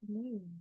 Mm.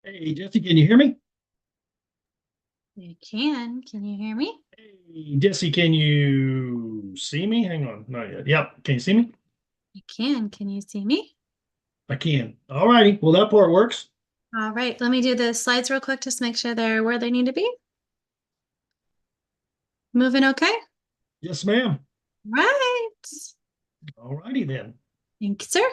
Hey, Jesse, can you hear me? You can. Can you hear me? Hey, Jesse, can you see me? Hang on, not yet. Yep, can you see me? You can. Can you see me? I can. All righty. Well, that part works. All right. Let me do the slides real quick just to make sure they're where they need to be. Moving okay? Yes, ma'am. Right. All righty then. Thank you, sir.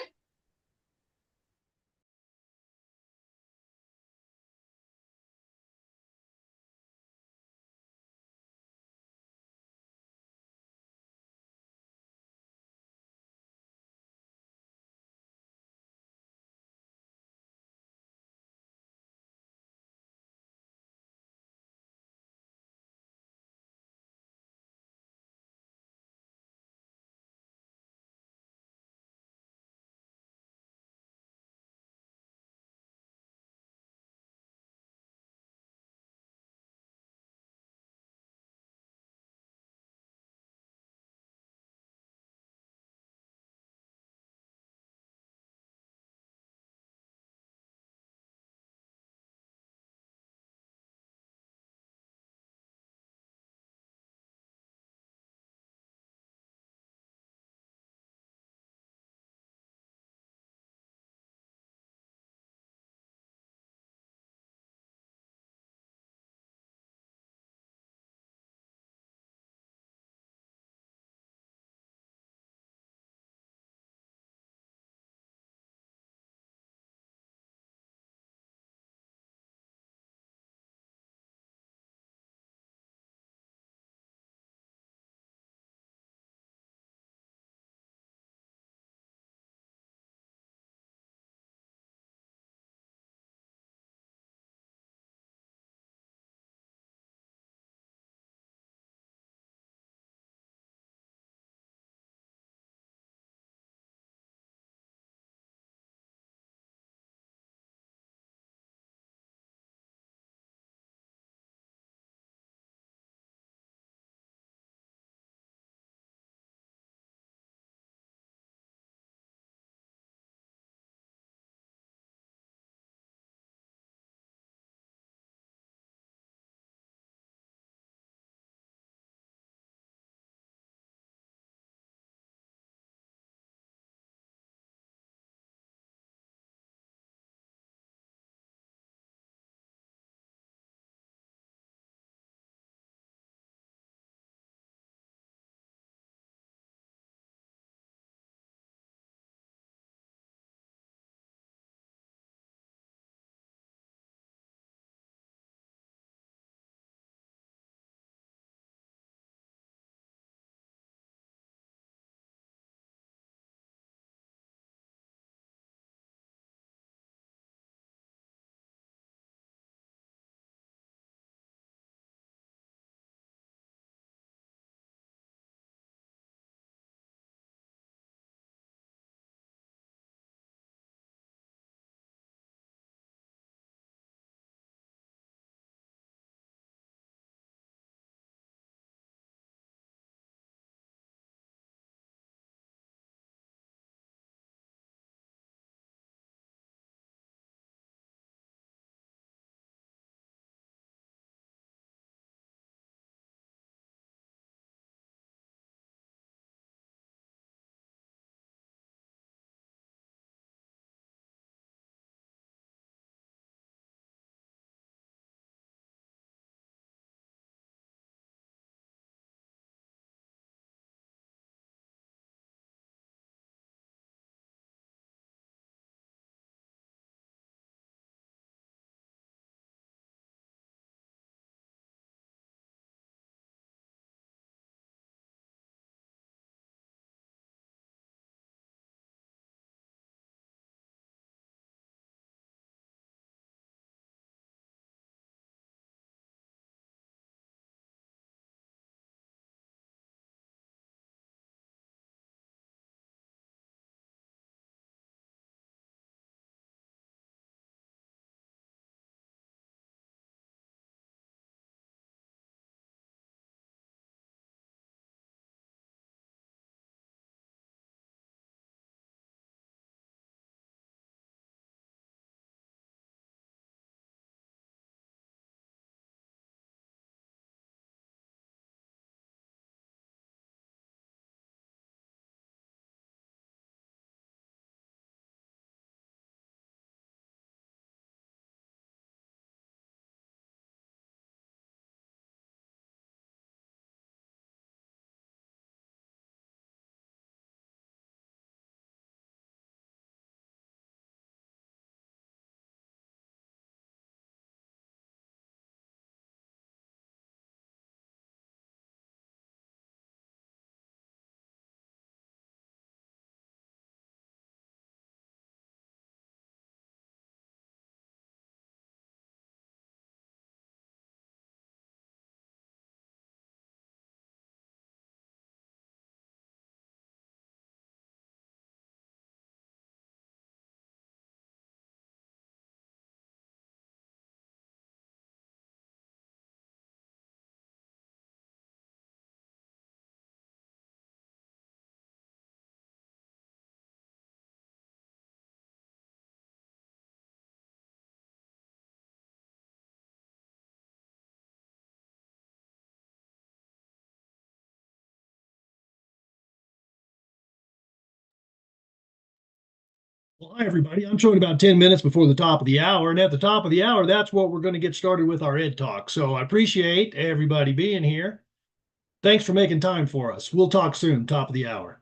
Well, hi, everybody. I'm showing about 10 minutes before the top of the hour. And at the top of the hour, that's what we're going to get started with our Ed Talk. So I appreciate everybody being here. Thanks for making time for us. We'll talk soon, top of the hour.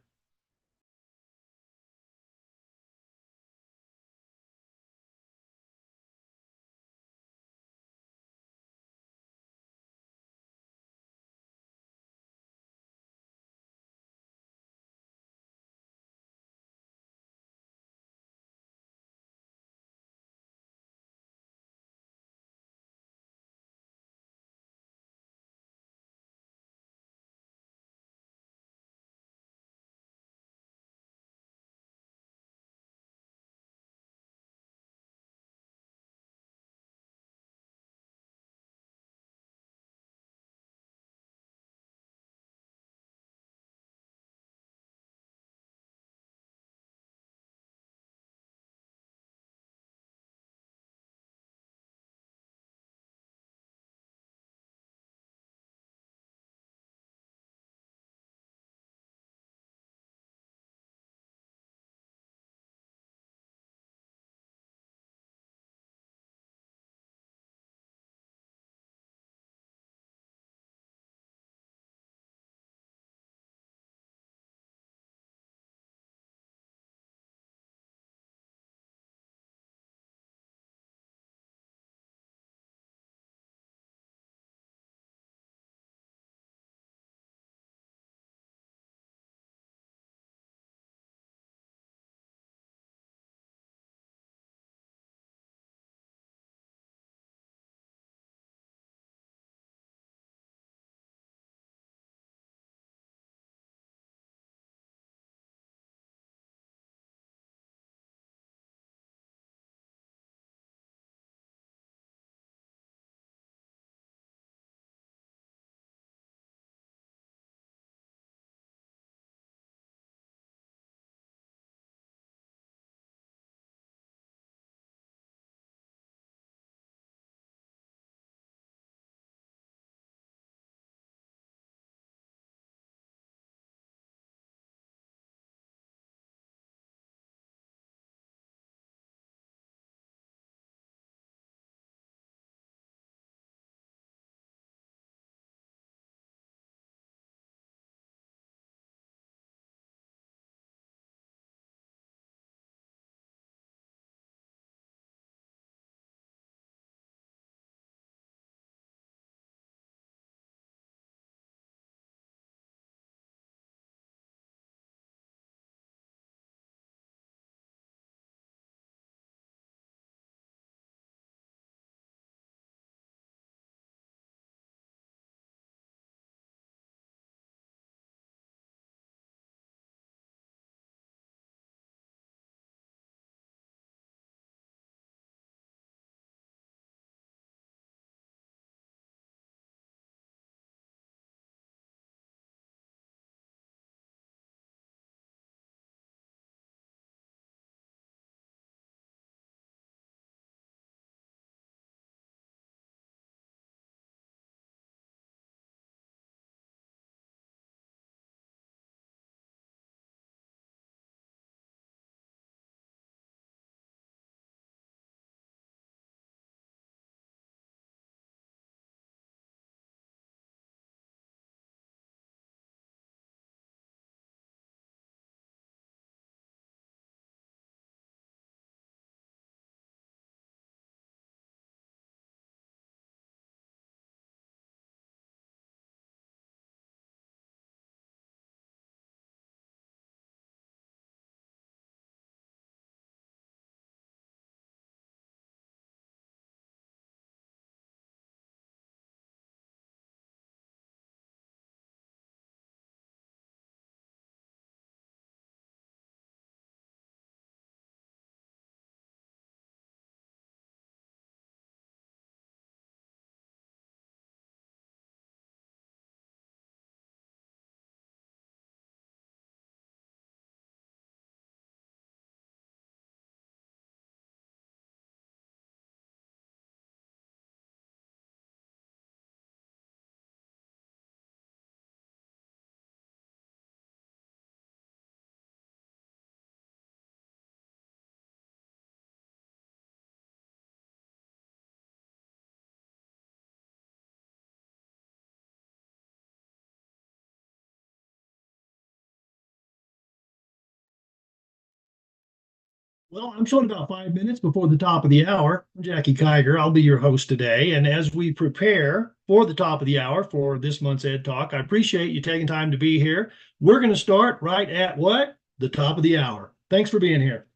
Well, I'm showing about 5 minutes before the top of the hour. I'm Jackie Kiger. I'll be your host today. And as we prepare for the top of the hour for this month's Ed Talk, I appreciate you taking time to be here. We're going to start right at what? The top of the hour. Thanks for being here.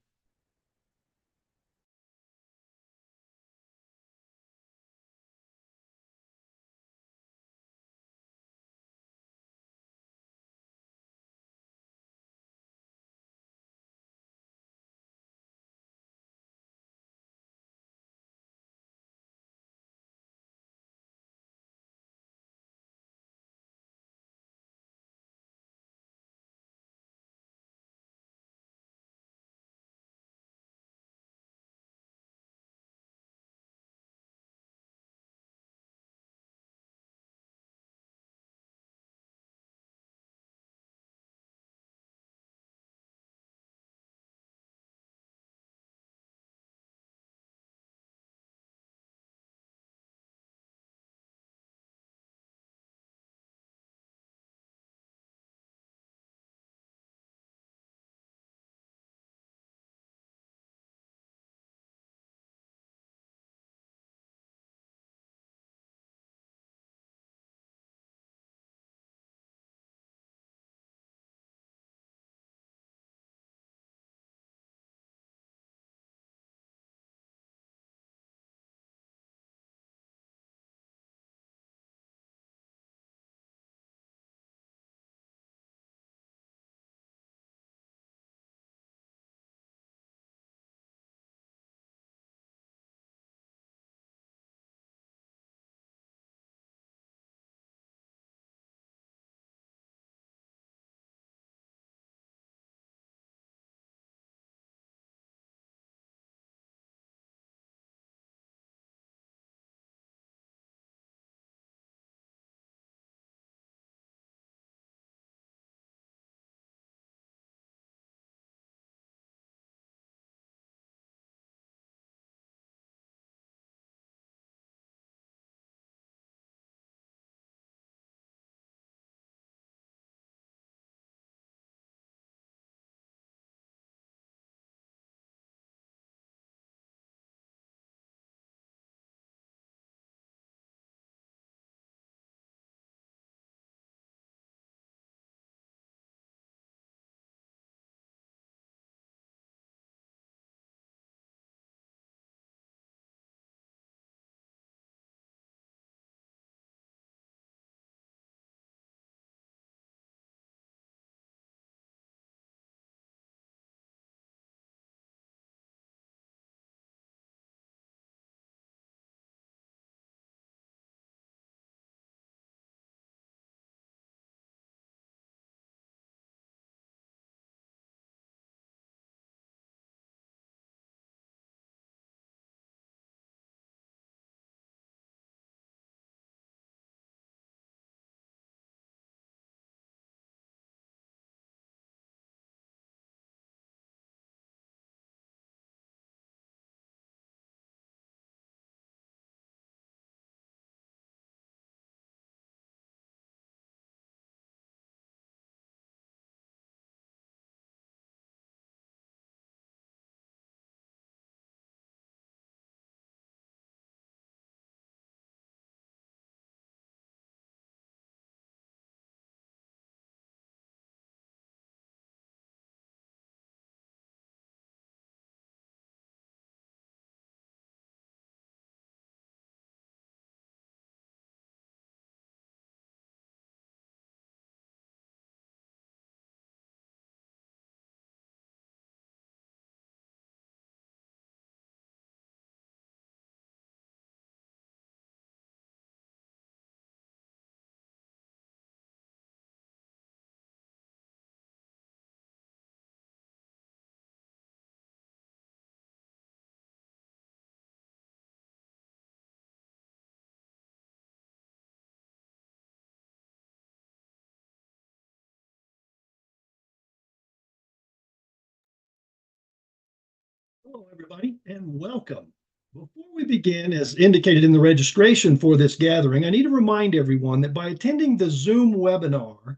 Hello, everybody, and welcome. Before we begin, as indicated in the registration for this gathering, I need to remind everyone that by attending the Zoom webinar,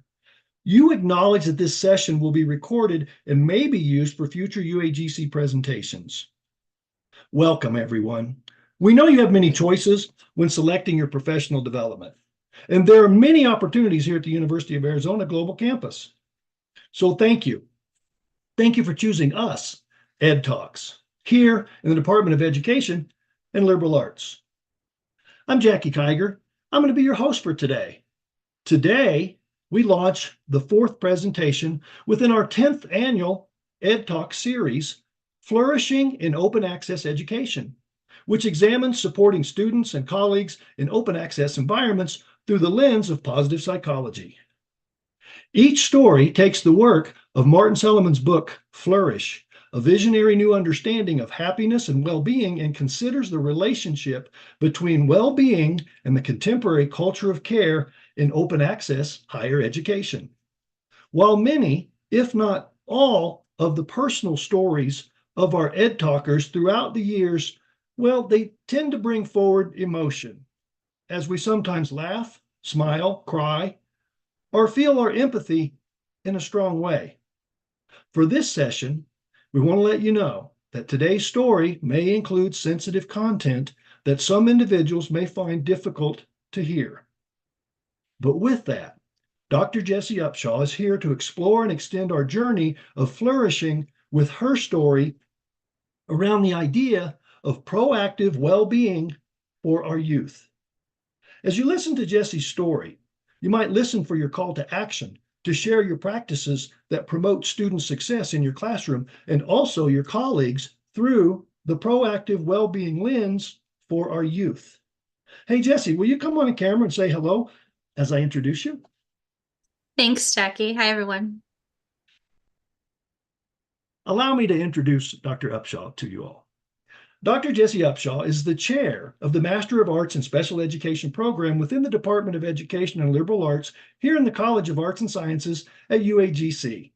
You acknowledge that this session will be recorded and may be used for future UAGC presentations. Welcome, everyone. We know you have many choices when selecting your professional development, and there are many opportunities here at the University of Arizona Global Campus. So thank you. Thank you for choosing us, Ed Talks, here in the Department of Education and Liberal Arts. I'm Jackie Kiger. I'm going to be your host for today. Today, we launch the fourth presentation within our 10th annual Ed Talk series, Flourishing in Open Access Education, which examines supporting students and colleagues in open access environments through the lens of positive psychology. Each story takes the work of Martin Seligman's book, Flourish, a visionary new understanding of happiness and well-being, and considers the relationship between well-being and the contemporary culture of care in open access higher education. While many, if not all, of the personal stories of our Ed Talkers throughout the years, well, they tend to bring forward emotion, as we sometimes laugh, smile, cry, or feel our empathy in a strong way. For this session, we want to let you know that today's story may include sensitive content that some individuals may find difficult to hear. But with that, Dr. Jessie Upshaw is here to explore and extend our journey of flourishing with her story around the idea of proactive well-being for our youth. As you listen to Jessie's story, you might listen for your call to action to share your practices that promote student success in your classroom and also your colleagues through the proactive well-being lens for our youth. Hey, Jessie, will you come on camera and say hello as I introduce you? Thanks, Jackie. Hi, everyone. Allow me to introduce Dr. Upshaw to you all. Dr. Jessie Upshaw is the chair of the Master of Arts in Special Education program within the Department of Education and Liberal Arts here in the College of Arts and Sciences at UAGC.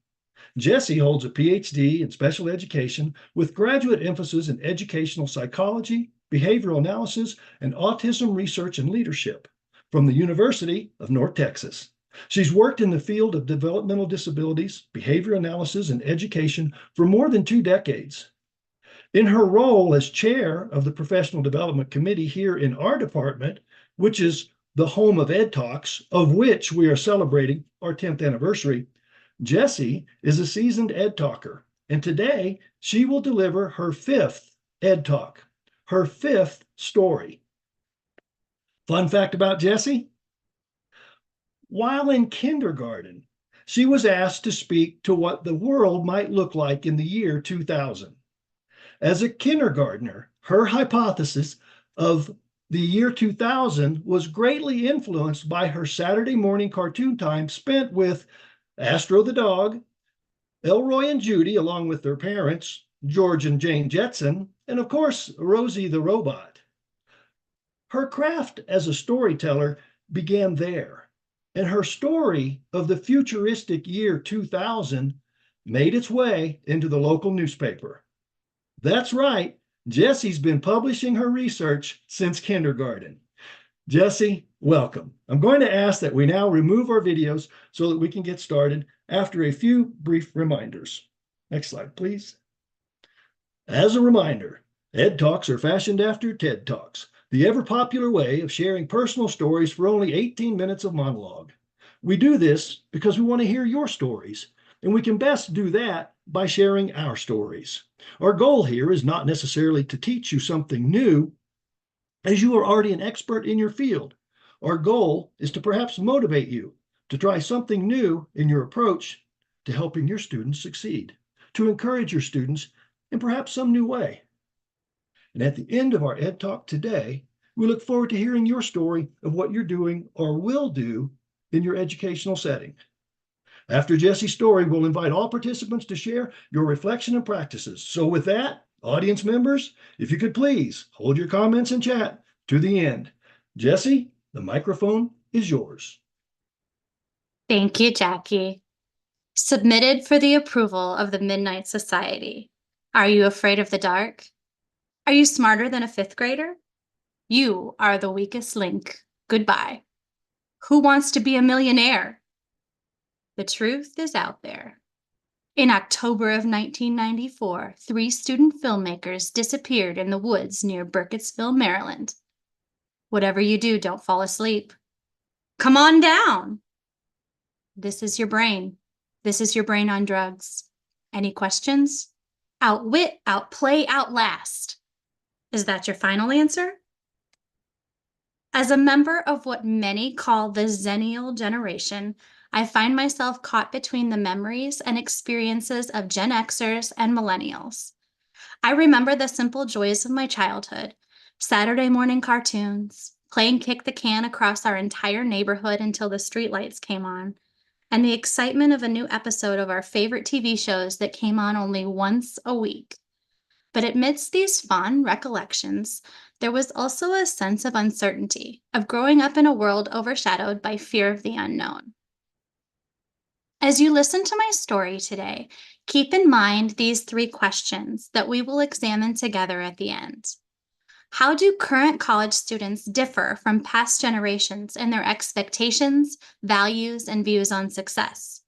Jessie holds a PhD in special education with graduate emphasis in educational psychology, behavioral analysis, and autism research and leadership from the University of North Texas. She's worked in the field of developmental disabilities, behavior analysis, and education for more than 2 decades. In her role as chair of the Professional Development Committee here in our department, which is the home of Ed Talks, of which we are celebrating our 10th anniversary, Jessie is a seasoned Ed Talker, and today she will deliver her 5th Ed Talk, her 5th story. Fun fact about Jessie: while in kindergarten, she was asked to speak to what the world might look like in the year 2000. As a kindergartner, her hypothesis of the year 2000 was greatly influenced by her Saturday morning cartoon time spent with Astro the dog, Elroy and Judy, along with their parents, George and Jane Jetson, and of course, Rosie the robot. Her craft as a storyteller began there, and her story of the futuristic year 2000 made its way into the local newspaper. That's right, Jessie's been publishing her research since kindergarten. Jessie, welcome. I'm going to ask that we now remove our videos so that we can get started after a few brief reminders. Next slide, please. As a reminder, Ed Talks are fashioned after TED Talks, the ever-popular way of sharing personal stories for only 18 minutes of monologue. We do this because we want to hear your stories, and we can best do that by sharing our stories. Our goal here is not necessarily to teach you something new, as you are already an expert in your field. Our goal is to perhaps motivate you to try something new in your approach to helping your students succeed, to encourage your students in perhaps some new way. And at the end of our Ed Talk today, we look forward to hearing your story of what you're doing or will do in your educational setting. After Jessie's story, we'll invite all participants to share your reflection and practices. So with that, audience members, if you could please hold your comments and chat to the end. Jessie, the microphone is yours. Thank you, Jackie. Submitted for the approval of the Midnight Society. Are you afraid of the dark? Are you smarter than a 5th grader? You are the weakest link. Goodbye. Who wants to be a millionaire? The truth is out there. In October of 1994, 3 student filmmakers disappeared in the woods near Burkittsville, Maryland. Whatever you do, don't fall asleep. Come on down. This is your brain. This is your brain on drugs. Any questions? Outwit, outplay, outlast. Is that your final answer? As a member of what many call the Zennial generation, I find myself caught between the memories and experiences of Gen Xers and millennials. I remember the simple joys of my childhood, Saturday morning cartoons, playing kick the can across our entire neighborhood until the streetlights came on, and the excitement of a new episode of our favorite TV shows that came on only once a week. But amidst these fond recollections, there was also a sense of uncertainty, of growing up in a world overshadowed by fear of the unknown. As you listen to my story today, keep in mind these 3 questions that we will examine together at the end. How do current college students differ from past generations in their expectations, values, and views on success?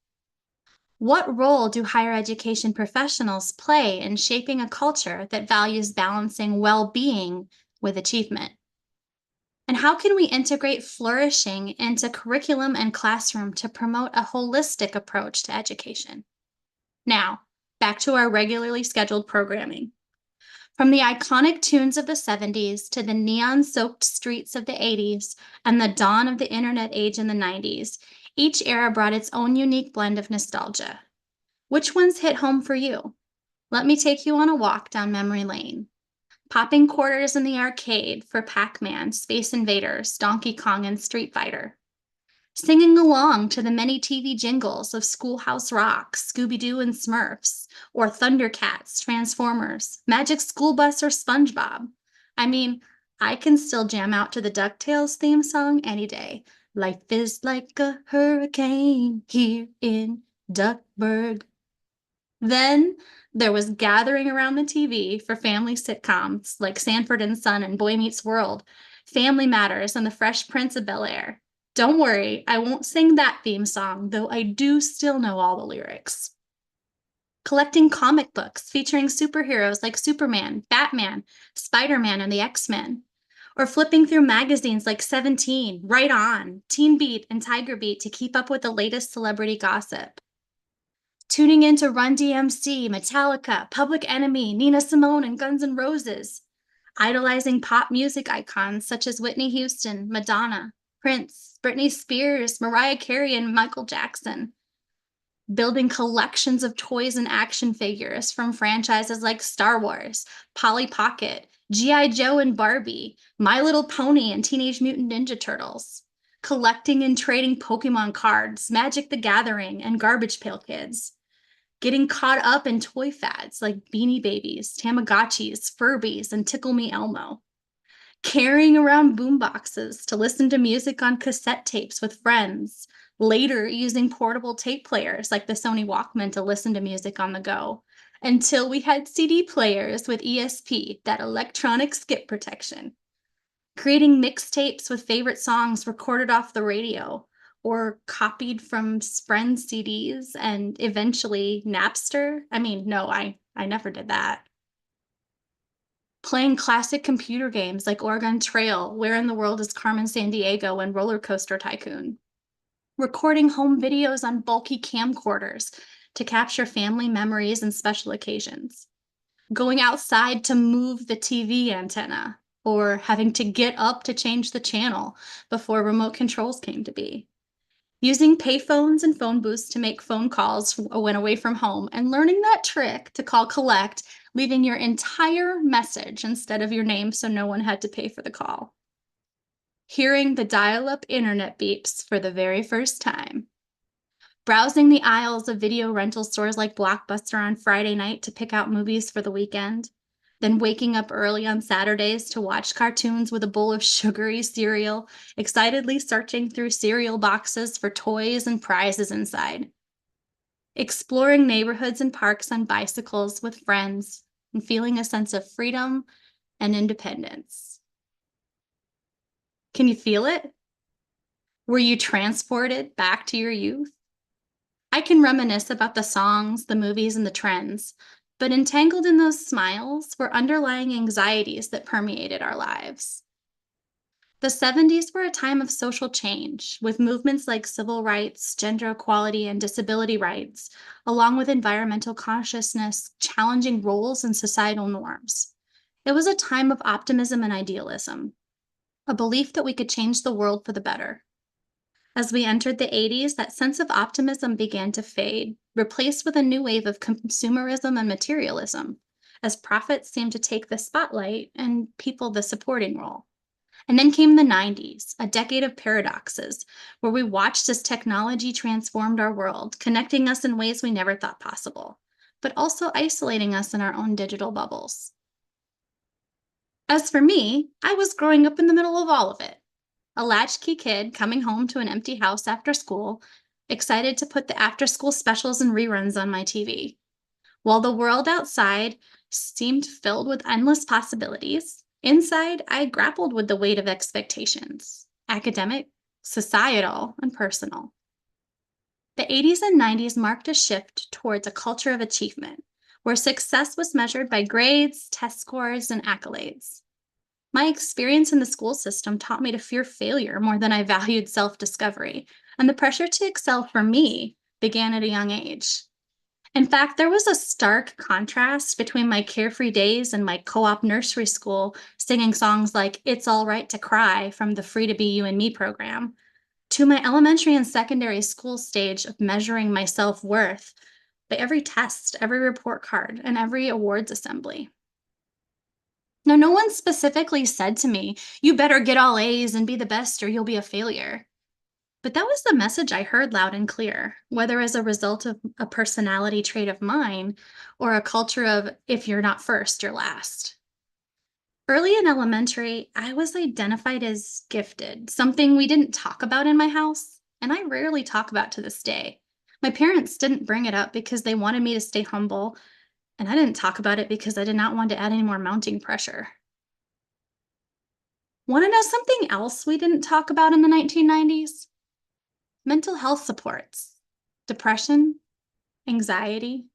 What role do higher education professionals play in shaping a culture that values balancing well-being with achievement? And how can we integrate flourishing into curriculum and classroom to promote a holistic approach to education? Now, back to our regularly scheduled programming. From the iconic tunes of the 70s to the neon-soaked streets of the 80s and the dawn of the internet age in the 90s, each era brought its own unique blend of nostalgia. Which ones hit home for you? Let me take you on a walk down memory lane. Popping quarters in the arcade for Pac-Man, Space Invaders, Donkey Kong, and Street Fighter. Singing along to the many TV jingles of Schoolhouse Rock, Scooby-Doo and Smurfs, or Thundercats, Transformers, Magic School Bus, or SpongeBob. I mean, I can still jam out to the DuckTales theme song any day. Life is like a hurricane here in Duckburg. Then there was gathering around the TV for family sitcoms like Sanford and Son and Boy Meets World, Family Matters, and The Fresh Prince of Bel-Air. Don't worry, I won't sing that theme song, though I do still know all the lyrics. Collecting comic books featuring superheroes like Superman, Batman, Spider-Man, and the X-Men. Or flipping through magazines like Seventeen, Right On, Teen Beat, and Tiger Beat to keep up with the latest celebrity gossip. Tuning into Run DMC, Metallica, Public Enemy, Nina Simone, and Guns N' Roses. Idolizing pop music icons such as Whitney Houston, Madonna, Prince, Britney Spears, Mariah Carey, and Michael Jackson. Building collections of toys and action figures from franchises like Star Wars, Polly Pocket, G.I. Joe and Barbie, My Little Pony, and Teenage Mutant Ninja Turtles. Collecting and trading Pokemon cards, Magic the Gathering, and Garbage Pail Kids. Getting caught up in toy fads like Beanie Babies, Tamagotchis, Furbies, and Tickle Me Elmo. Carrying around boomboxes to listen to music on cassette tapes with friends. Later, using portable tape players like the Sony Walkman to listen to music on the go. Until we had CD players with ESP, that electronic skip protection. Creating mixtapes with favorite songs recorded off the radio or copied from friends' CDs and eventually Napster. I mean, no, I never did that. Playing classic computer games like Oregon Trail, Where in the World is Carmen Sandiego, and Roller Coaster Tycoon. Recording home videos on bulky camcorders to capture family memories and special occasions. Going outside to move the TV antenna, or having to get up to change the channel before remote controls came to be. Using payphones and phone booths to make phone calls when away from home, and learning that trick to call collect, leaving your entire message instead of your name so no one had to pay for the call. Hearing the dial-up internet beeps for the very first time. Browsing the aisles of video rental stores like Blockbuster on Friday night to pick out movies for the weekend. Then waking up early on Saturdays to watch cartoons with a bowl of sugary cereal, excitedly searching through cereal boxes for toys and prizes inside. Exploring neighborhoods and parks on bicycles with friends and feeling a sense of freedom and independence. Can you feel it? Were you transported back to your youth? I can reminisce about the songs, the movies, and the trends, but entangled in those smiles were underlying anxieties that permeated our lives. The 70s were a time of social change, with movements like civil rights, gender equality, and disability rights, along with environmental consciousness challenging roles and societal norms. It was a time of optimism and idealism, a belief that we could change the world for the better. As we entered the 80s, that sense of optimism began to fade, replaced with a new wave of consumerism and materialism, as profits seemed to take the spotlight and people the supporting role. And then came the 90s, a decade of paradoxes, where we watched as technology transformed our world, connecting us in ways we never thought possible, but also isolating us in our own digital bubbles. As for me, I was growing up in the middle of all of it, a latchkey kid coming home to an empty house after school, excited to put the after school specials and reruns on my TV. While the world outside seemed filled with endless possibilities, inside I grappled with the weight of expectations academic, societal, and personal. The 80s and 90s marked a shift towards a culture of achievement, where success was measured by grades, test scores, and accolades. My experience in the school system taught me to fear failure more than I valued self discovery, and the pressure to excel for me began at a young age. In fact, there was a stark contrast between my carefree days and my co op nursery school singing songs like It's All Right to Cry from the Free to Be You and Me program, to my elementary and secondary school stage of measuring my self worth by every test, every report card, and every awards assembly. Now, no one specifically said to me, you better get all A's and be the best or you'll be a failure. But that was the message I heard loud and clear, whether as a result of a personality trait of mine or a culture of if you're not first, you're last. Early in elementary, I was identified as gifted, something we didn't talk about in my house, and I rarely talk about to this day. My parents didn't bring it up because they wanted me to stay humble, and I didn't talk about it because I did not want to add any more mounting pressure. Want to know something else we didn't talk about in the 1990s? Mental health supports, depression, anxiety,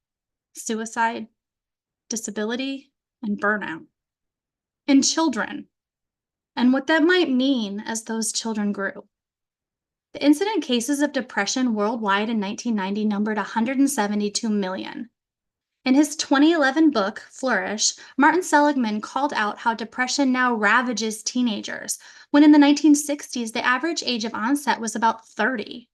suicide, disability, and burnout in children, and what that might mean as those children grew. The incident cases of depression worldwide in 1990 numbered 172 million. In his 2011 book, Flourish, Martin Seligman called out how depression now ravages teenagers, when in the 1960s, the average age of onset was about 30.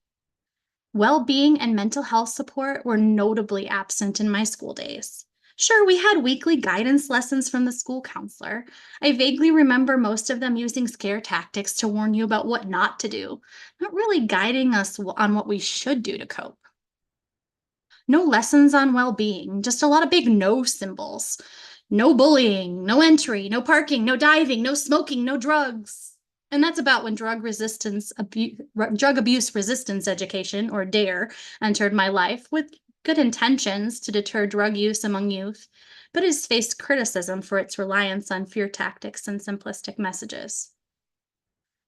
Well-being and mental health support were notably absent in my school days. Sure, we had weekly guidance lessons from the school counselor. I vaguely remember most of them using scare tactics to warn you about what not to do, not really guiding us on what we should do to cope. No lessons on well-being, just a lot of big no symbols. No bullying, no entry, no parking, no diving, no smoking, no drugs. And that's about when drug abuse resistance education, or DARE, entered my life with good intentions to deter drug use among youth, but has faced criticism for its reliance on fear tactics and simplistic messages.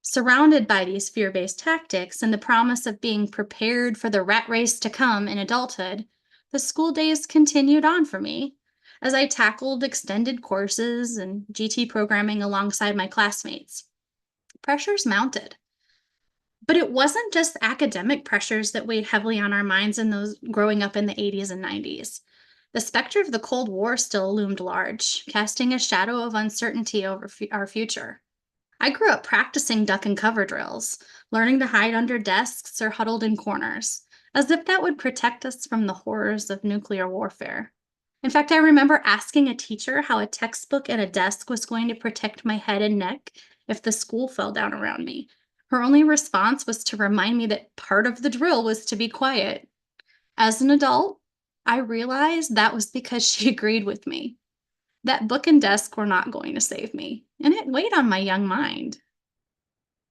Surrounded by these fear-based tactics and the promise of being prepared for the rat race to come in adulthood, the school days continued on for me as I tackled extended courses and GT programming alongside my classmates. Pressures mounted. But it wasn't just academic pressures that weighed heavily on our minds in those growing up in the 80s and 90s. The specter of the Cold War still loomed large, casting a shadow of uncertainty over our future. I grew up practicing duck and cover drills, learning to hide under desks or huddled in corners, as if that would protect us from the horrors of nuclear warfare. In fact, I remember asking a teacher how a textbook and a desk was going to protect my head and neck if the school fell down around me. Her only response was to remind me that part of the drill was to be quiet. As an adult, I realized that was because she agreed with me. That book and desk were not going to save me, and it weighed on my young mind.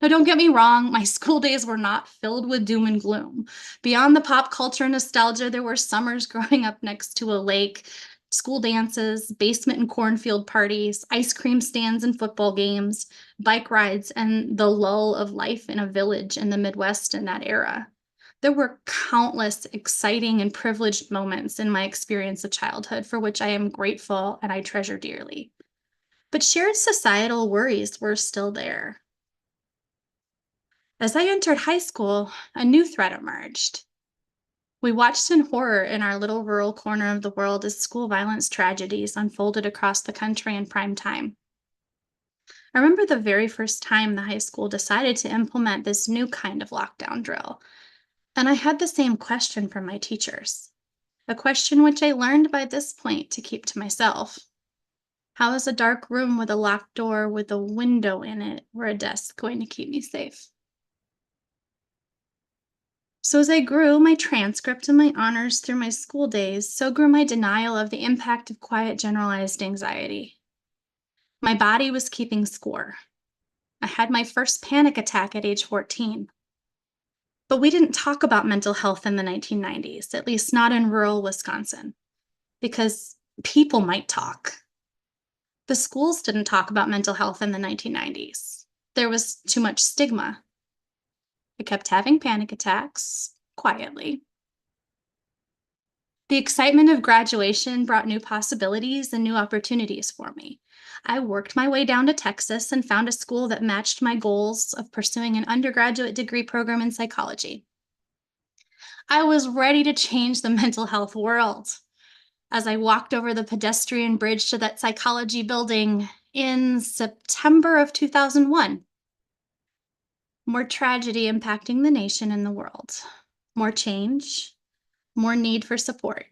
Now, don't get me wrong, my school days were not filled with doom and gloom. Beyond the pop culture nostalgia, there were summers growing up next to a lake, school dances, basement and cornfield parties, ice cream stands and football games, bike rides, and the lull of life in a village in the Midwest in that era. There were countless exciting and privileged moments in my experience of childhood for which I am grateful and I treasure dearly. But shared societal worries were still there. As I entered high school, a new threat emerged. We watched in horror in our little rural corner of the world as school violence tragedies unfolded across the country in prime time. I remember the very first time the high school decided to implement this new kind of lockdown drill, and I had the same question from my teachers, a question which I learned by this point to keep to myself. How is a dark room with a locked door with a window in it or a desk going to keep me safe? So, as I grew my transcript and my honors through my school days, so grew my denial of the impact of quiet generalized anxiety. My body was keeping score. I had my first panic attack at age 14. But we didn't talk about mental health in the 1990s, at least not in rural Wisconsin, because people might talk. The schools didn't talk about mental health in the 1990s. There was too much stigma. I kept having panic attacks quietly. The excitement of graduation brought new possibilities and new opportunities for me. I worked my way down to Texas and found a school that matched my goals of pursuing an undergraduate degree program in psychology. I was ready to change the mental health world. As I walked over the pedestrian bridge to that psychology building in September of 2001, more tragedy impacting the nation and the world, more change, more need for support.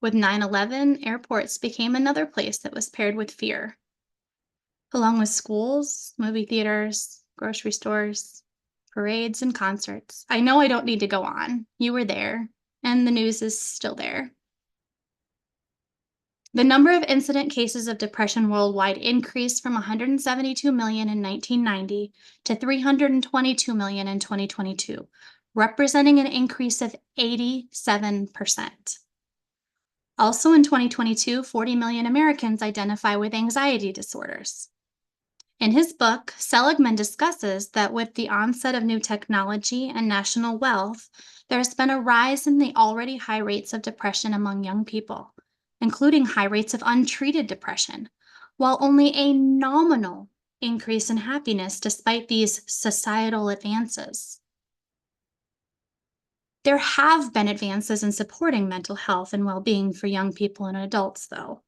With 9/11, airports became another place that was paired with fear, along with schools, movie theaters, grocery stores, parades, and concerts. I know I don't need to go on. You were there, and the news is still there. The number of incident cases of depression worldwide increased from 172 million in 1990 to 322 million in 2022, representing an increase of 87%. Also in 2022, 40 million Americans identify with anxiety disorders. In his book, Seligman discusses that with the onset of new technology and national wealth, there has been a rise in the already high rates of depression among young people, including high rates of untreated depression, while only a nominal increase in happiness despite these societal advances. There have been advances in supporting mental health and well-being for young people and adults, though.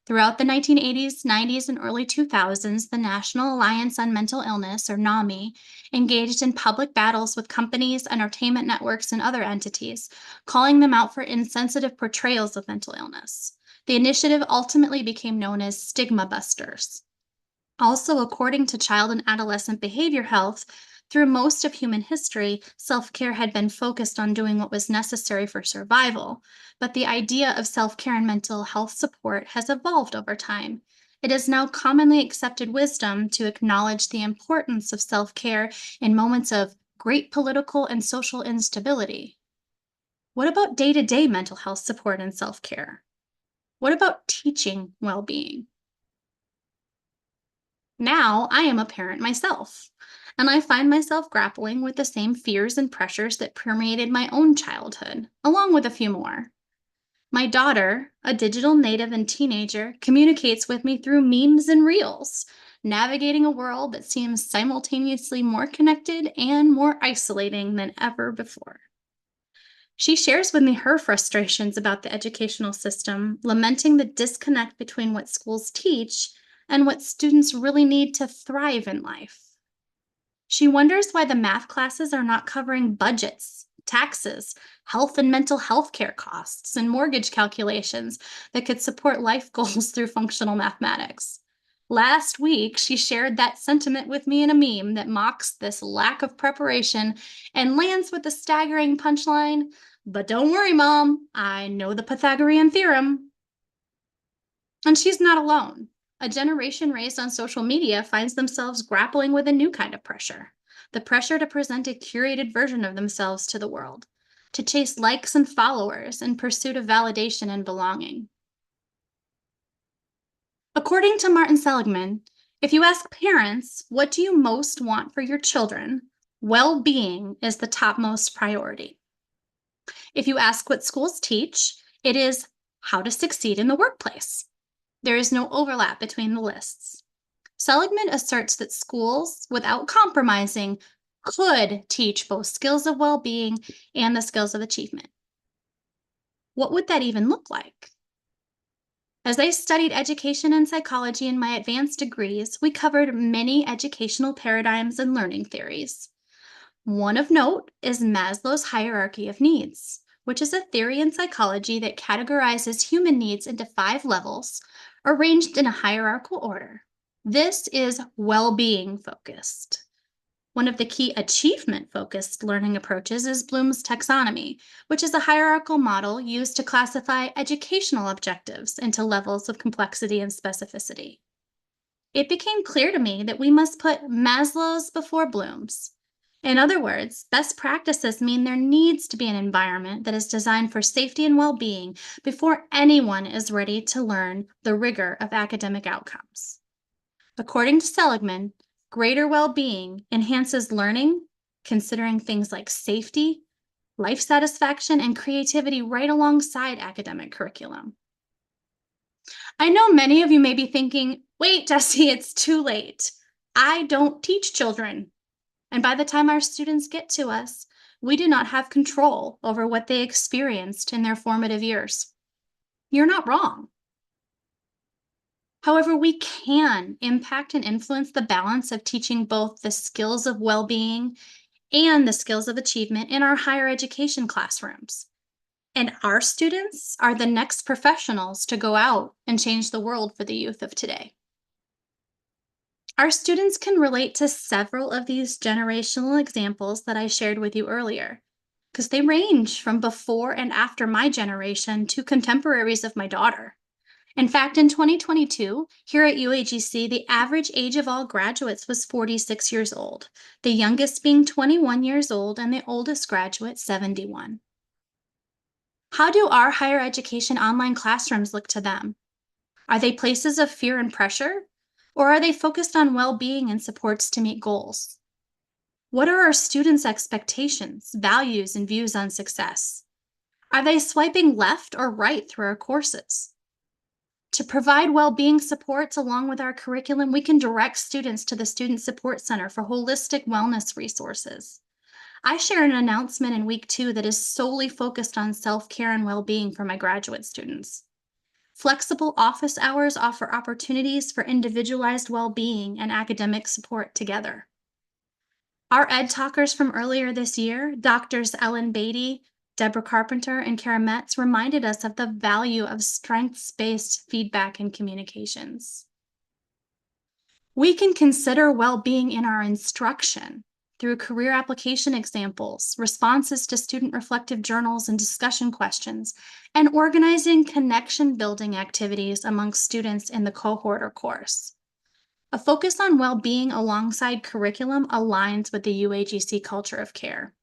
Throughout the 1980s, 90s, and early 2000s, the National Alliance on Mental Illness, or NAMI, engaged in public battles with companies, entertainment networks, and other entities, calling them out for insensitive portrayals of mental illness. The initiative ultimately became known as Stigma Busters. Also, according to Child and Adolescent Behavior Health, through most of human history, self-care had been focused on doing what was necessary for survival, but the idea of self-care and mental health support has evolved over time. It is now commonly accepted wisdom to acknowledge the importance of self-care in moments of great political and social instability. What about day-to-day mental health support and self-care? What about teaching well-being? Now I am a parent myself, and I find myself grappling with the same fears and pressures that permeated my own childhood, along with a few more. My daughter, a digital native and teenager, communicates with me through memes and reels, navigating a world that seems simultaneously more connected and more isolating than ever before. She shares with me her frustrations about the educational system, lamenting the disconnect between what schools teach and what students really need to thrive in life. She wonders why the math classes are not covering budgets, taxes, health and mental health care costs, and mortgage calculations that could support life goals through functional mathematics. Last week, she shared that sentiment with me in a meme that mocks this lack of preparation and lands with the staggering punchline, "But don't worry, Mom, I know the Pythagorean theorem." And she's not alone. A generation raised on social media finds themselves grappling with a new kind of pressure, the pressure to present a curated version of themselves to the world, to chase likes and followers in pursuit of validation and belonging. According to Martin Seligman, if you ask parents, what do you most want for your children? Well-being is the topmost priority. If you ask what schools teach, it is how to succeed in the workplace. There is no overlap between the lists. Seligman asserts that schools, without compromising, could teach both skills of well being and the skills of achievement. What would that even look like? As I studied education and psychology in my advanced degrees, we covered many educational paradigms and learning theories. One of note is Maslow's hierarchy of needs, which is a theory in psychology that categorizes human needs into 5 levels, arranged in a hierarchical order. This is well being focused. One of the key achievement focused learning approaches is Bloom's taxonomy, which is a hierarchical model used to classify educational objectives into levels of complexity and specificity. It became clear to me that we must put Maslow's before Bloom's. In other words, best practices mean there needs to be an environment that is designed for safety and well being before anyone is ready to learn the rigor of academic outcomes. According to Seligman, greater well being enhances learning, considering things like safety, life satisfaction, and creativity right alongside academic curriculum. I know many of you may be thinking, wait, Jesse, it's too late. I don't teach children. And by the time our students get to us, we do not have control over what they experienced in their formative years. You're not wrong. However, we can impact and influence the balance of teaching both the skills of well-being and the skills of achievement in our higher education classrooms. And our students are the next professionals to go out and change the world for the youth of today. Our students can relate to several of these generational examples that I shared with you earlier, because they range from before and after my generation to contemporaries of my daughter. In fact, in 2022, here at UAGC, the average age of all graduates was 46 years old, the youngest being 21 years old and the oldest graduate 71. How do our higher education online classrooms look to them? Are they places of fear and pressure? Or are they focused on well-being and supports to meet goals? What are our students' expectations, values, and views on success? Are they swiping left or right through our courses? To provide well-being supports along with our curriculum, we can direct students to the Student Support Center for holistic wellness resources. I share an announcement in week 2 that is solely focused on self-care and well-being for my graduate students. Flexible office hours offer opportunities for individualized well-being and academic support together. Our Ed Talkers from earlier this year, Doctors Ellen Beatty, Deborah Carpenter, and Kara Metz, reminded us of the value of strengths-based feedback and communications. We can consider well-being in our instruction through career application examples, responses to student reflective journals and discussion questions, and organizing connection-building activities amongst students in the cohort or course. A focus on well-being alongside curriculum aligns with the UAGC culture of care.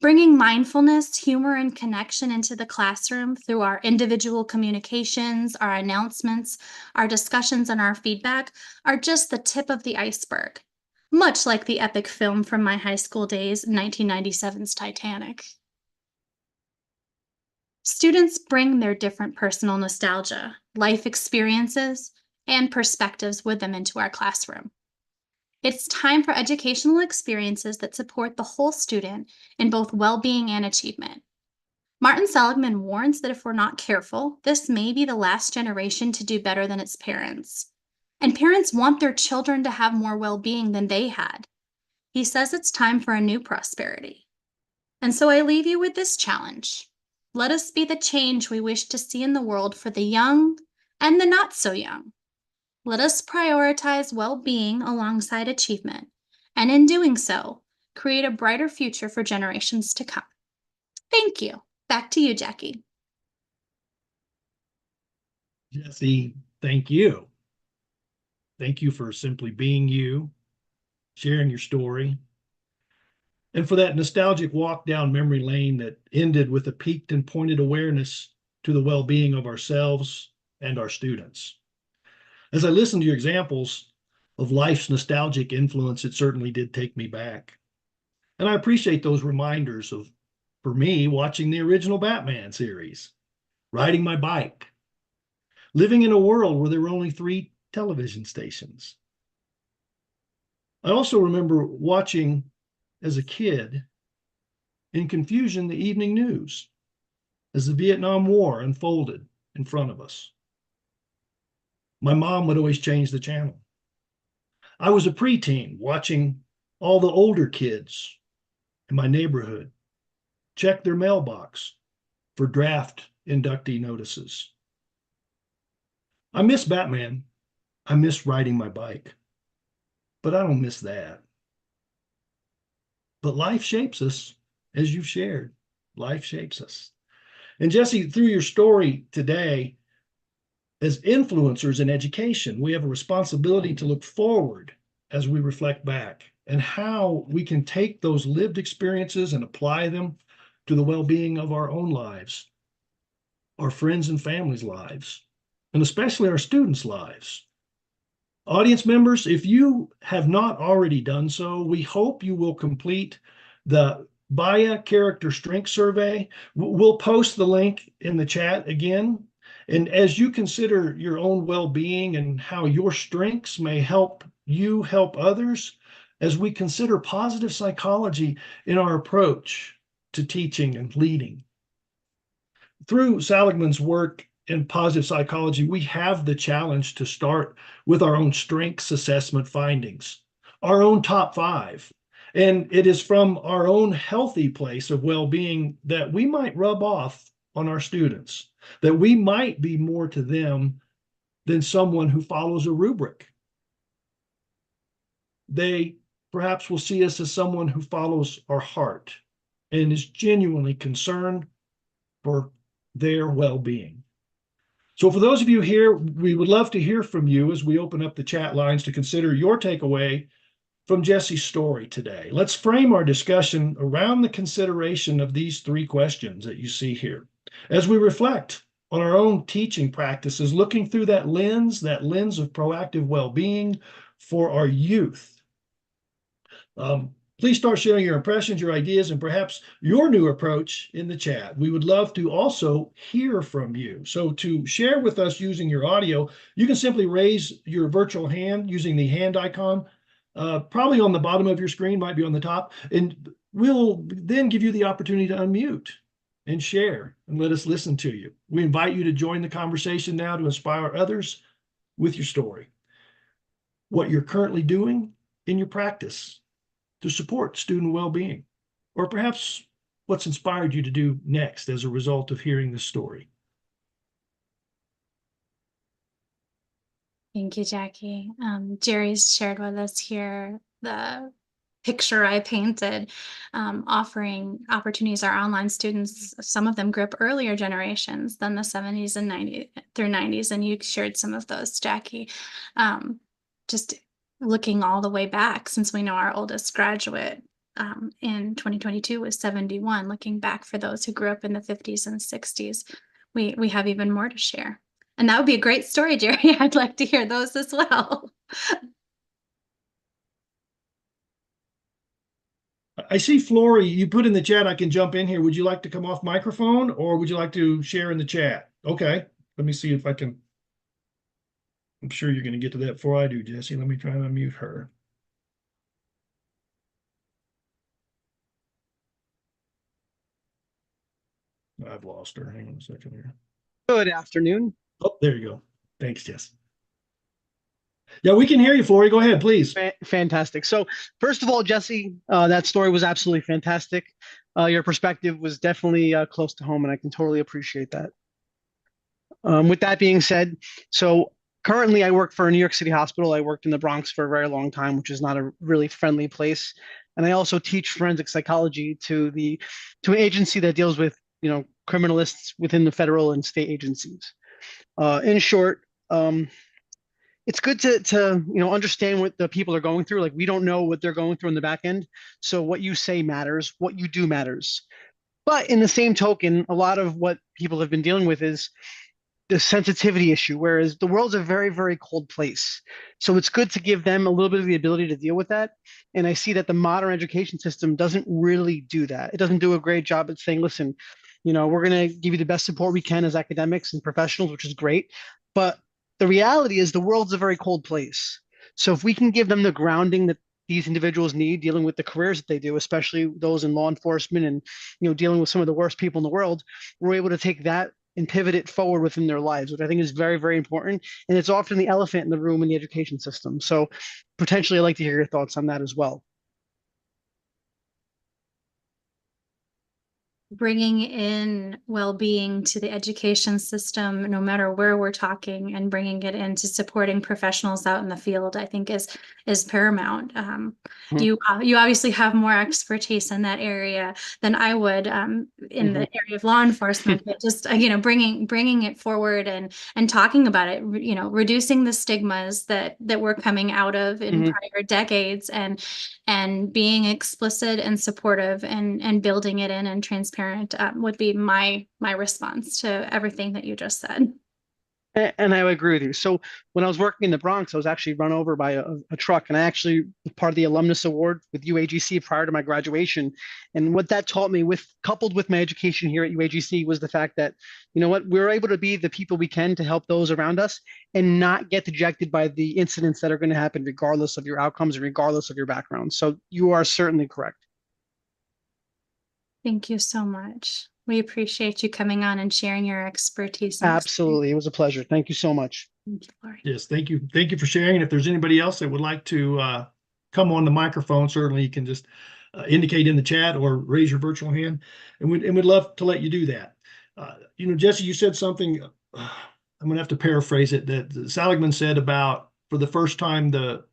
Bringing mindfulness, humor, and connection into the classroom through our individual communications, our announcements, our discussions, and our feedback are just the tip of the iceberg, much like the epic film from my high school days, 1997's Titanic. Students bring their different personal nostalgia, life experiences, and perspectives with them into our classroom. It's time for educational experiences that support the whole student in both well-being and achievement. Martin Seligman warns that if we're not careful, this may be the last generation to do better than its parents. And parents want their children to have more well-being than they had. He says it's time for a new prosperity. And so I leave you with this challenge. Let us be the change we wish to see in the world for the young and the not so young. Let us prioritize well-being alongside achievement, and in doing so, create a brighter future for generations to come. Thank you. Back to you, Jackie. Jesse, thank you. Thank you for simply being you, sharing your story, and for that nostalgic walk down memory lane that ended with a peaked and pointed awareness to the well-being of ourselves and our students. As I listened to your examples of life's nostalgic influence, it certainly did take me back. And I appreciate those reminders of, for me, watching the original Batman series, riding my bike, living in a world where there were only 3 television stations. I also remember watching as a kid in confusion the evening news as the Vietnam War unfolded in front of us. My mom would always change the channel. I was a preteen watching all the older kids in my neighborhood check their mailbox for draft inductee notices. I miss Batman. I miss riding my bike, but I don't miss that. But life shapes us, as you've shared. Life shapes us. And Jesse, through your story today, as influencers in education, we have a responsibility to look forward as we reflect back and how we can take those lived experiences and apply them to the well-being of our own lives, our friends and families' lives, and especially our students' lives. Audience members, if you have not already done so, we hope you will complete the BIA Character Strength Survey. We'll post the link in the chat again. And as you consider your own well-being and how your strengths may help you help others, as we consider positive psychology in our approach to teaching and leading. Through Seligman's work in positive psychology, we have the challenge to start with our own strengths assessment findings, our own top 5. And it is from our own healthy place of well-being that we might rub off on our students, that we might be more to them than someone who follows a rubric. They perhaps will see us as someone who follows our heart and is genuinely concerned for their well-being. So for those of you here, we would love to hear from you as we open up the chat lines to consider your takeaway from Jesse's story today. Let's frame our discussion around the consideration of these 3 questions that you see here. As we reflect on our own teaching practices, looking through that lens of proactive well-being for our youth. Please start sharing your impressions, your ideas, and perhaps your new approach in the chat. We would love to also hear from you. So to share with us using your audio, you can simply raise your virtual hand using the hand icon, probably on the bottom of your screen, might be on the top, and we'll then give you the opportunity to unmute and share and let us listen to you. We invite you to join the conversation now to inspire others with your story, what you're currently doing in your practice to support student well-being, or perhaps what's inspired you to do next as a result of hearing this story. Thank you, Jackie. Jerry's shared with us here the picture I painted, offering opportunities. Our online students, some of them grew up earlier generations than the 70s and 90s through 90s, and you shared some of those, Jackie. Just looking all the way back, since we know our oldest graduate in 2022 was 71, looking back for those who grew up in the 50s and 60s, we have even more to share. And that would be a great story, Jerry. I'd like to hear those as well. I see Flory, you put in the chat, I can jump in here. Would you like to come off microphone or would you like to share in the chat? Okay, let me see if I can. I'm sure you're going to get to that before I do, Jesse. Let me try and unmute her. I've lost her. Hang on a second here. Good afternoon. Oh, there you go. Thanks, Jess. Yeah, we can hear you, Flory. Go ahead, please. Fantastic. So first of all, Jesse, that story was absolutely fantastic. Your perspective was definitely close to home, and I can totally appreciate that. With that being said, so currently I work for a New York City hospital. I worked in the Bronx for a very long time, which is not a really friendly place. And I also teach forensic psychology to an agency that deals with, criminalists within the federal and state agencies. In short, it's good to understand what the people are going through. Like, we don't know what they're going through in the back end. So what you say matters, what you do matters. But in the same token, a lot of what people have been dealing with is the sensitivity issue, whereas the world's a very, very cold place. So it's good to give them a little bit of the ability to deal with that. And I see that the modern education system doesn't really do that. It doesn't do a great job at saying, listen, we're going to give you the best support we can as academics and professionals, which is great. But the reality is the world's a very cold place. So if we can give them the grounding that these individuals need dealing with the careers that they do, especially those in law enforcement and dealing with some of the worst people in the world, we're able to take that and pivot it forward within their lives, which I think is very, very important. And it's often the elephant in the room in the education system. So potentially I'd like to hear your thoughts on that as well. Bringing in well-being to the education system, no matter where we're talking, and bringing it into supporting professionals out in the field, I think is paramount. You obviously have more expertise in that area than I would in the area of law enforcement, but just bringing it forward and talking about it, reducing the stigmas that we're coming out of in prior decades, and being explicit and supportive and building it in and transparent would be my response to everything that you just said. And I would agree with you. So when I was working in the Bronx, I was actually run over by a truck, and I actually was part of the alumnus award with UAGC prior to my graduation. And what that taught me, coupled with my education here at UAGC, was the fact that, we're able to be the people we can to help those around us and not get dejected by the incidents that are going to happen regardless of your outcomes and regardless of your background. So you are certainly correct. Thank you so much. We appreciate you coming on and sharing your expertise. Absolutely. It was a pleasure. Thank you so much. Thank you, Lori. Yes, thank you. Thank you for sharing. And if there's anybody else that would like to come on the microphone, certainly you can just indicate in the chat or raise your virtual hand, and we'd love to let you do that. Jesse, you said something, I'm going to have to paraphrase it, that Seligman said about, for the first time, the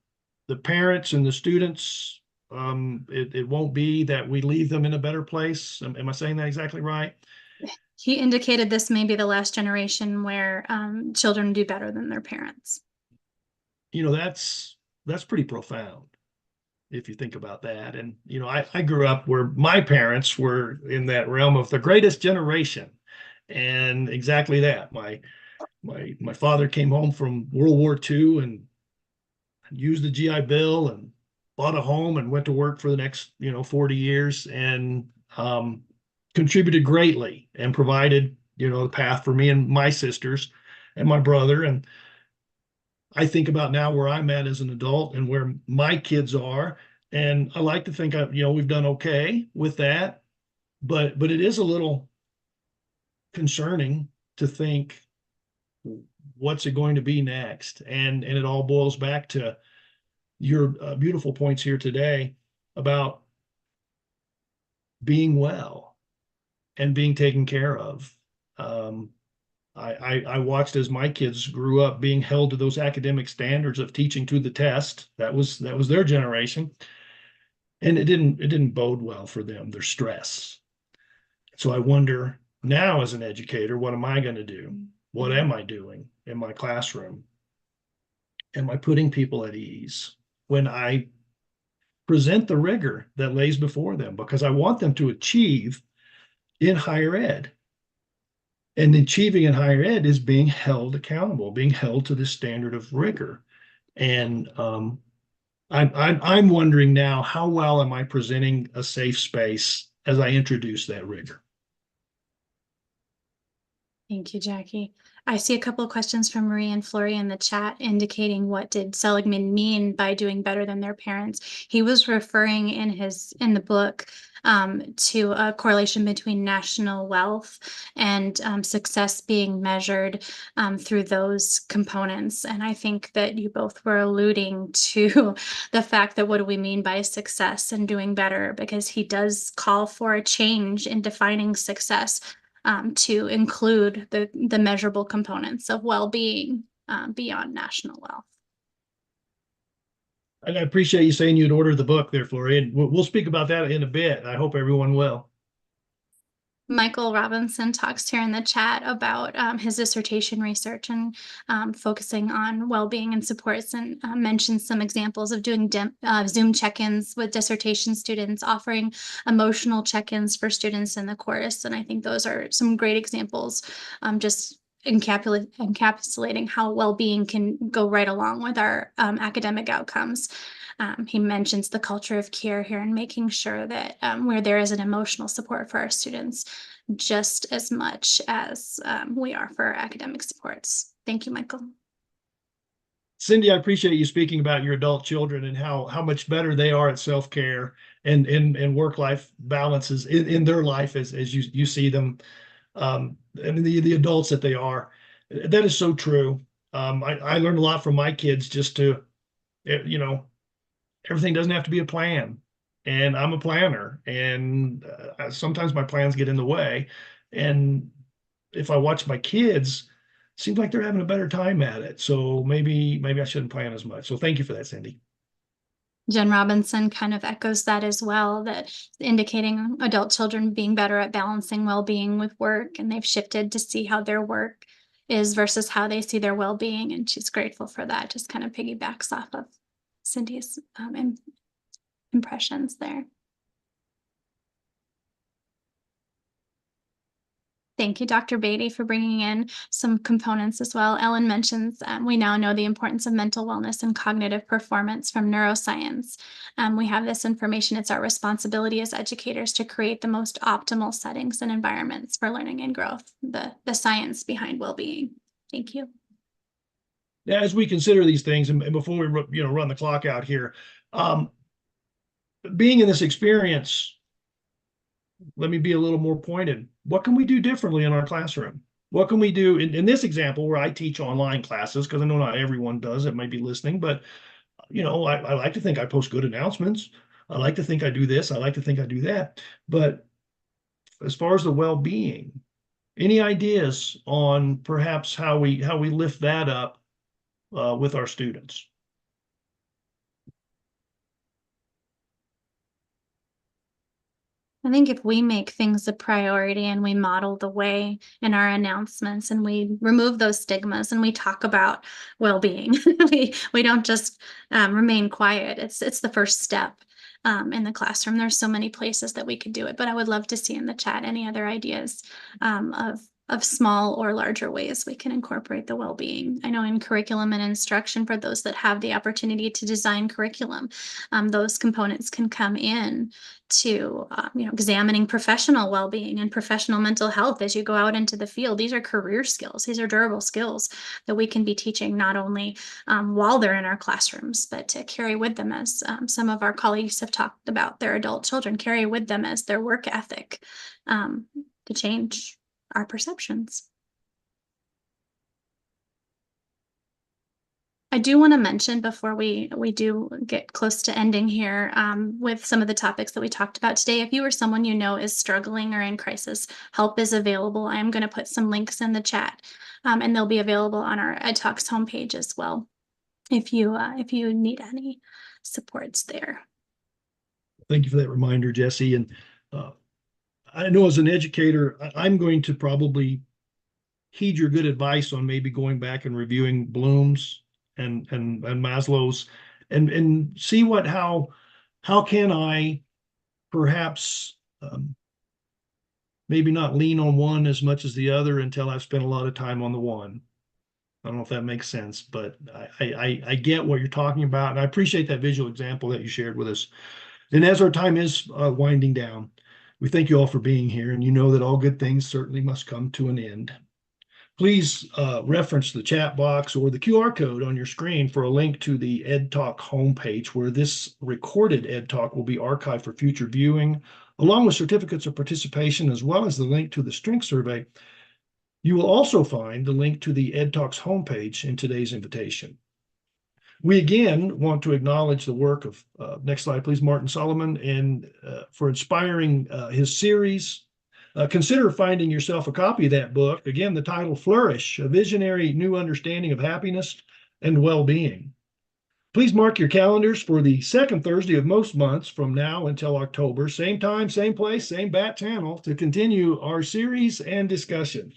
parents and the students, it won't be that we leave them in a better place. Am I saying that exactly right? He indicated this may be the last generation where children do better than their parents. That's pretty profound if you think about that. And, I grew up where my parents were in that realm of the greatest generation. And exactly that. My father came home from World War II and used the GI Bill and bought a home and went to work for the next 40 years, and contributed greatly and provided the path for me and my sisters and my brother. And I think about now where I'm at as an adult and where my kids are, and I like to think we've done okay with that, but it is a little concerning to think what's it going to be next. And it all boils back to your beautiful points here today about being well and being taken care of. I watched as my kids grew up being held to those academic standards of teaching to the test. That was their generation. And it didn't bode well for them, their stress. So I wonder now, as an educator, what am I going to do? What am I doing in my classroom? Am I putting people at ease when I present the rigor that lays before them? Because I want them to achieve in higher ed. And achieving in higher ed is being held accountable, being held to this standard of rigor. And I'm wondering now, how well am I presenting a safe space as I introduce that rigor? Thank you, Jackie. I see a couple of questions from Marie and Flory in the chat indicating what did Seligman mean by doing better than their parents. He was referring in the book to a correlation between national wealth and success being measured through those components. And I think that you both were alluding to the fact that what do we mean by success and doing better, because he does call for a change in defining success to include the measurable components of well-being beyond national wealth. And I appreciate you saying you'd order the book there, Flory. We'll speak about that in a bit. I hope everyone will. Michael Robinson talks here in the chat about his dissertation research and focusing on well-being and supports, and mentions some examples of doing Zoom check-ins with dissertation students, offering emotional check-ins for students in the course. And I think those are some great examples, just encapsulating how well-being can go right along with our academic outcomes. He mentions the culture of care here and making sure that where there is an emotional support for our students just as much as we are for our academic supports. Thank you, Michael. Cindy, I appreciate you speaking about your adult children and how much better they are at self-care and work-life balances in their life as you see them, and the adults that they are. That is so true. I learned a lot from my kids just to, everything doesn't have to be a plan. And I'm a planner, and sometimes my plans get in the way. And if I watch my kids, it seems like they're having a better time at it. So maybe I shouldn't plan as much. So thank you for that, Cindy. Jen Robinson kind of echoes that as well, that indicating adult children being better at balancing well-being with work, and they've shifted to see how their work is versus how they see their well-being. And she's grateful for that. Just kind of piggybacks off of Cindy's impressions there. Thank you, Dr. Beatty, for bringing in some components as well. Ellen mentions we now know the importance of mental wellness and cognitive performance from neuroscience. We have this information. It's our responsibility as educators to create the most optimal settings and environments for learning and growth, the science behind well-being. Thank you. Yeah, as we consider these things, and before we run the clock out here, being in this experience, let me be a little more pointed. What can we do differently in our classroom? What can we do in this example where I teach online classes? Because I know not everyone does that might be listening, but I like to think I post good announcements. I like to think I do this. I like to think I do that. But as far as the well-being, any ideas on perhaps how we lift that up with our students? I think if we make things a priority and we model the way in our announcements and we remove those stigmas and we talk about well-being, we don't just remain quiet. It's the first step in the classroom. There's so many places that we could do it, but I would love to see in the chat any other ideas of small or larger ways we can incorporate the well-being. I know in curriculum and instruction, for those that have the opportunity to design curriculum, those components can come in to examining professional well-being and professional mental health as you go out into the field. These are career skills. These are durable skills that we can be teaching not only while they're in our classrooms, but to carry with them, as some of our colleagues have talked about their adult children, carry with them as their work ethic to change our perceptions. I do want to mention before we do get close to ending here with some of the topics that we talked about today, if you or someone you know is struggling or in crisis, help is available. I am going to put some links in the chat and they'll be available on our Ed Talks homepage as well if you need any supports there. Thank you for that reminder, Jesse. And I know as an educator, I'm going to probably heed your good advice on maybe going back and reviewing Bloom's and Maslow's and see how can I perhaps maybe not lean on one as much as the other until I've spent a lot of time on the one. I don't know if that makes sense, but I get what you're talking about, and I appreciate that visual example that you shared with us. And as our time is winding down, we thank you all for being here, and you know that all good things certainly must come to an end. Please reference the chat box or the QR code on your screen for a link to the Ed Talk homepage, where this recorded Ed Talk will be archived for future viewing, along with certificates of participation, as well as the link to the strength survey. You will also find the link to the Ed Talks homepage in today's invitation. We again want to acknowledge the work of, next slide please, Martin Solomon, and for inspiring his series. Consider finding yourself a copy of that book. Again, the title, Flourish, A Visionary New Understanding of Happiness and Well-Being. Please mark your calendars for the second Thursday of most months from now until October. Same time, same place, same bat channel to continue our series and discussion.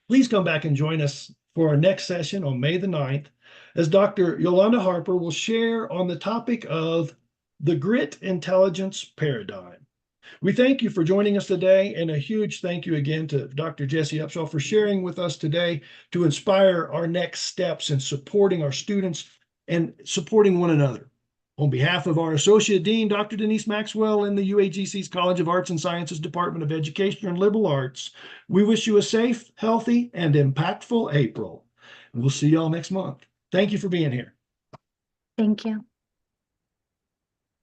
Please come back and join us for our next session on May the 9th, as Dr. Yolanda Harper will share on the topic of the grit intelligence paradigm. We thank you for joining us today, and a huge thank you again to Dr. Jesse Upshaw for sharing with us today to inspire our next steps in supporting our students and supporting one another. On behalf of our Associate Dean, Dr. Denise Maxwell, and the UAGC's College of Arts and Sciences Department of Education and Liberal Arts, we wish you a safe, healthy, and impactful April. And we'll see y'all next month. Thank you for being here. Thank you.